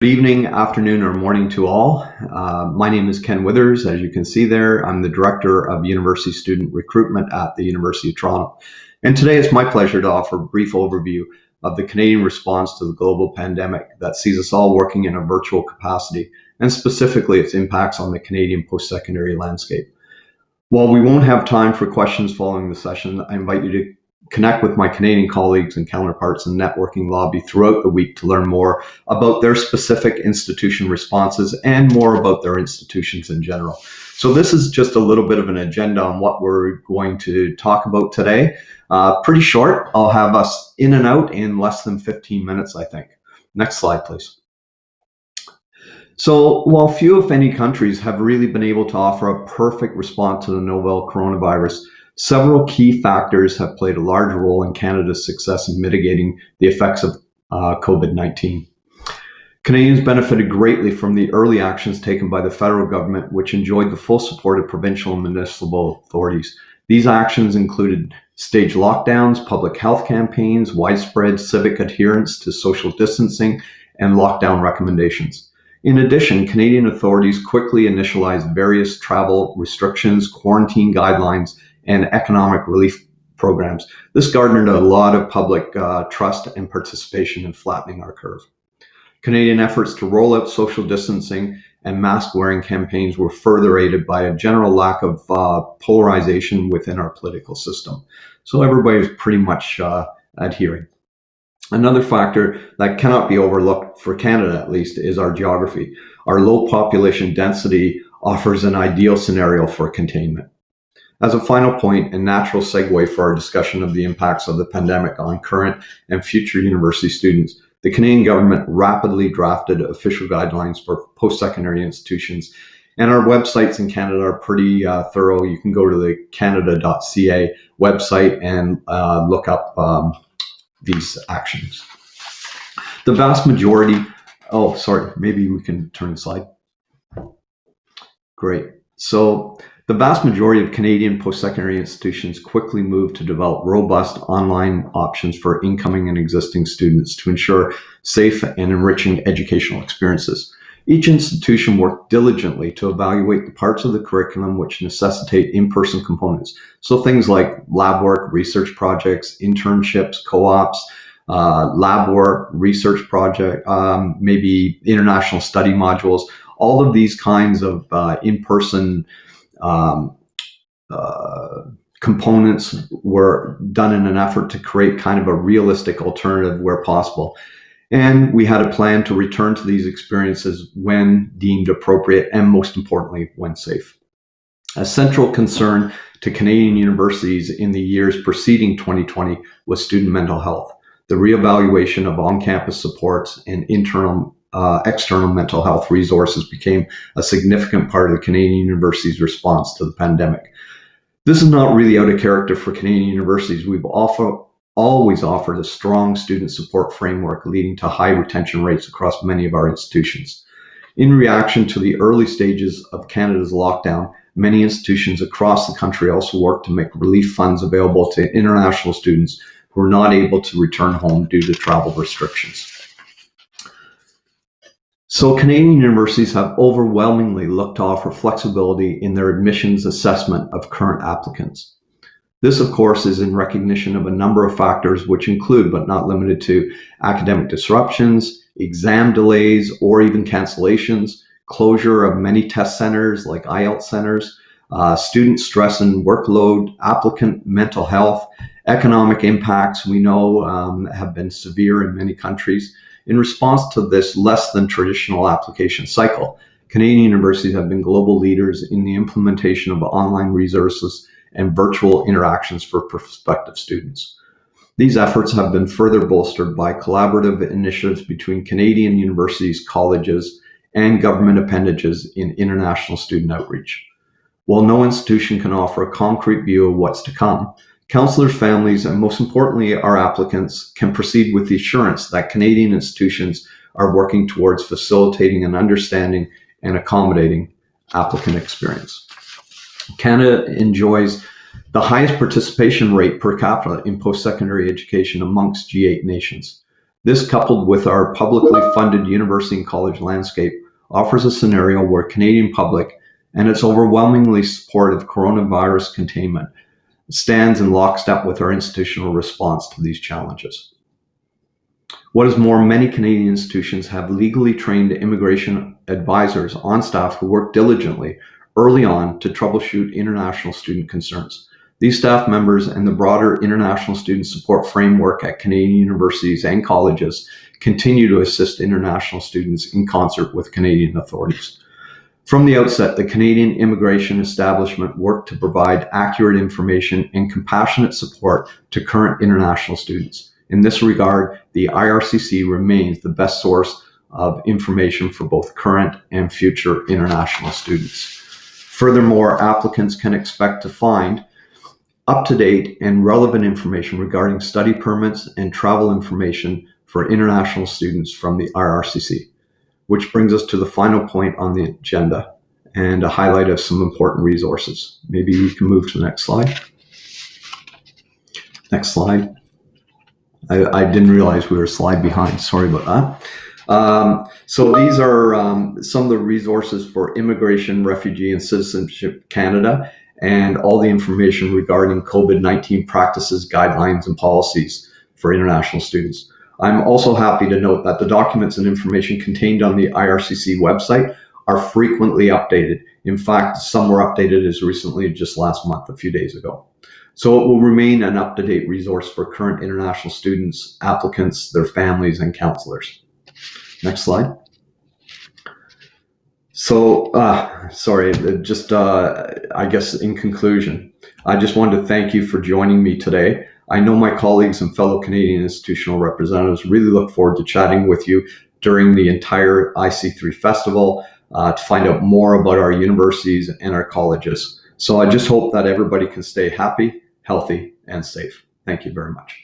Good evening, afternoon, or morning to all. My name is Ken Withers. As you can see there, I'm the Director of University Student Recruitment at the University of Toronto. And today it's my pleasure to offer a brief overview of the Canadian response to the global pandemic that sees us all working in a virtual capacity, and specifically its impacts on the Canadian post-secondary landscape. While we won't have time for questions following the session, I invite you to connect with my Canadian colleagues and counterparts in the networking lobby throughout the week to learn more about their specific institution responses and more about their institutions in general. So this is just a little bit of an agenda on what we're going to talk about today. Pretty short. I'll have us in and out in less than 15 minutes, I think. Next slide, please. So while few, if any, countries have really been able to offer a perfect response to the novel coronavirus, several key factors have played a large role in Canada's success in mitigating the effects of COVID-19. Canadians benefited greatly from the early actions taken by the federal government, which enjoyed the full support of provincial and municipal authorities. These actions included staged lockdowns, public health campaigns, widespread civic adherence to social distancing, and lockdown recommendations. In addition, Canadian authorities quickly initialized various travel restrictions, quarantine guidelines, and economic relief programs. This garnered a lot of public trust and participation in flattening our curve. Canadian efforts to roll out social distancing and mask-wearing campaigns were further aided by a general lack of polarization within our political system. So everybody was pretty much adhering. Another factor that cannot be overlooked, for Canada at least, is our geography. Our low population density offers an ideal scenario for containment. As a final point and natural segue for our discussion of the impacts of the pandemic on current and future university students, the Canadian government rapidly drafted official guidelines for post-secondary institutions. And our websites in Canada are pretty thorough. You can go to the canada.ca website and look up these actions. The vast majority, maybe we can turn the slide. Great. So the vast majority of Canadian post-secondary institutions quickly moved to develop robust online options for incoming and existing students to ensure safe and enriching educational experiences. Each institution worked diligently to evaluate the parts of the curriculum which necessitate in-person components. So things like lab work, research projects, internships, co-ops, lab work, research project, maybe international study modules. All of these kinds of in-person components were done in an effort to create kind of a realistic alternative where possible. And we had a plan to return to these experiences when deemed appropriate and, most importantly, when safe. A central concern to Canadian universities in the years preceding 2020 was student mental health. The reevaluation of on-campus supports and external mental health resources became a significant part of the Canadian universities' response to the pandemic. This is not really out of character for Canadian universities. We've always offered a strong student support framework leading to high retention rates across many of our institutions. In reaction to the early stages of Canada's lockdown, many institutions across the country also worked to make relief funds available to international students who were not able to return home due to travel restrictions. So Canadian universities have overwhelmingly looked to offer flexibility in their admissions assessment of current applicants. This, of course, is in recognition of a number of factors which include, but not limited to, academic disruptions, exam delays or even cancellations, closure of many test centers like IELTS centers, student stress and workload, applicant mental health, economic impacts we know have been severe in many countries. In response to this less than traditional application cycle, Canadian universities have been global leaders in the implementation of online resources and virtual interactions for prospective students. These efforts have been further bolstered by collaborative initiatives between Canadian universities, colleges, and government appendages in international student outreach. While no institution can offer a concrete view of what's to come, counselors, families, and most importantly, our applicants can proceed with the assurance that Canadian institutions are working towards facilitating an understanding and accommodating applicant experience. Canada enjoys the highest participation rate per capita in post-secondary education amongst G8 nations. This, coupled with our publicly funded university and college landscape, offers a scenario where Canadian public and its overwhelmingly supportive coronavirus containment stands in lockstep with our institutional response to these challenges. What is more, many Canadian institutions have legally trained immigration advisors on staff who work diligently early on to troubleshoot international student concerns. These staff members and the broader international student support framework at Canadian universities and colleges continue to assist international students in concert with Canadian authorities. From the outset, the Canadian Immigration Establishment worked to provide accurate information and compassionate support to current international students. In this regard, the IRCC remains the best source of information for both current and future international students. Furthermore, applicants can expect to find up-to-date and relevant information regarding study permits and travel information for international students from the IRCC, which brings us to the final point on the agenda and a highlight of some important resources. Maybe we can move to the next slide. Next slide. I didn't realize we were a slide behind. Sorry about that. So these are some of the resources for Immigration, Refugee, and Citizenship Canada, and all the information regarding COVID-19 practices, guidelines, and policies for international students. I'm also happy to note that the documents and information contained on the IRCC website are frequently updated. In fact, some were updated as recently as just last month, a few days ago. So it will remain an up-to-date resource for current international students, applicants, their families, and counselors. Next slide. So, I guess in conclusion, I just wanted to thank you for joining me today. I know my colleagues and fellow Canadian institutional representatives really look forward to chatting with you during the entire IC3 festival to find out more about our universities and our colleges. So I just hope that everybody can stay happy, healthy, and safe. Thank you very much.